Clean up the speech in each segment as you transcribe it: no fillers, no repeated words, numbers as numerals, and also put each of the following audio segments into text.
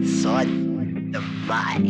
Son the mic.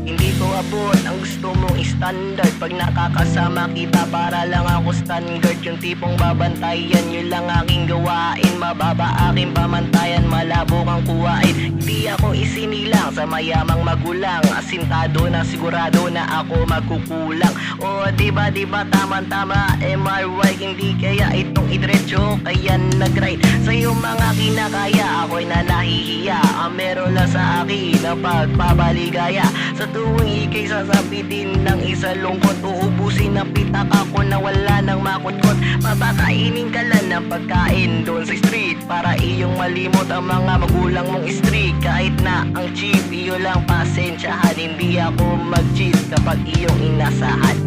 Hindi ko abot ang gusto mong standard. Pag nakakasama kita para lang ako standard. Yung tipong babantayan, yun lang aking gawain. Mababa aking pamantayan, malabo kang kuwain. Hindi ako isinilang sa mayamang magulang. Asintado na sigurado na ako magkukulang. O diba tama-tama, am I right? Hindi kaya itong idretso, kaya nag-right. Sa iyong mga kinakaya, ako'y nanahihiya. Meron lang sa akin na pagpapaligaya. Sa tuwing ikay sasapitin ng isa lungkot, uubusin ang pitak ako na wala nang makutkot. Papakainin ka lang ng pagkain doon sa street para iyong malimot ang mga magulang mong street. Kahit na ang cheap, iyo lang pasensyahan. Hindi ako mag-cheat kapag iyong inasahan.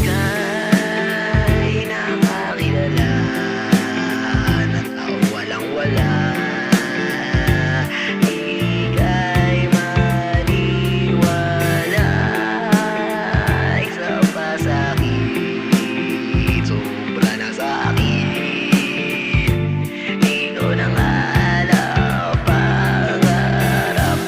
Kay nakakilala na tao walang wala. Ika'y maniwala. Isa pa sa'kin, sobra na sa'kin. Ikaw na nga lang pangarap.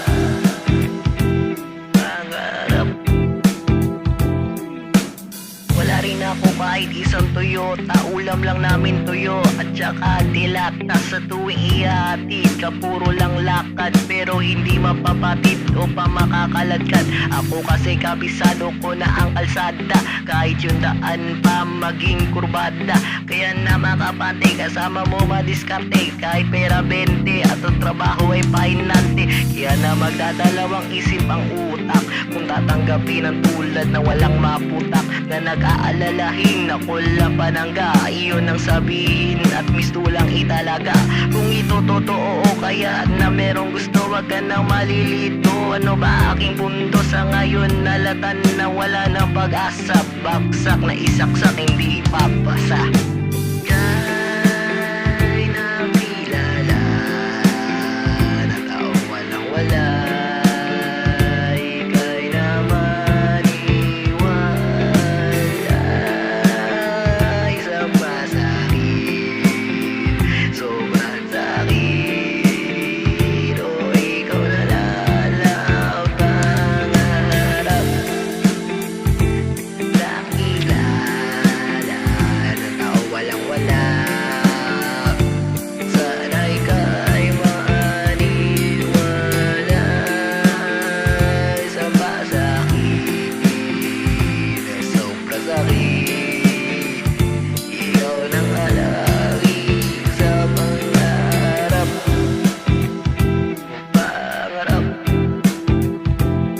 Wala rin ako kahit isang Toyota. Ulam lang namin tuyo at saka dilata. Sa tuwing ihatid ka puro lang lakad, pero hindi mapapatid o pa makakaladkad. Ako kasi kabisado ko na ang kalsada, kahit yung daan pa maging kurbada. Kaya na makapante kasama mo madiskarte, kahit pera 20 at ang trabaho ay pahinante. Kaya na magdadalawang isip ang utak kung tatanggapin ang tulad na walang maputak. Na nag-aalalahin na kula panangga, iyon ang sabihin at mistulang italaga. Kung ito totoo o kaya na merong gusto, wag ka nang malilito. Ano ba aking pundo sa ngayon? Nalatan na wala ng pag-asa. Baksak na isaksak, hindi papasa. Kay nakilala na taong walang wala.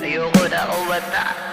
Ayoko na kumanta.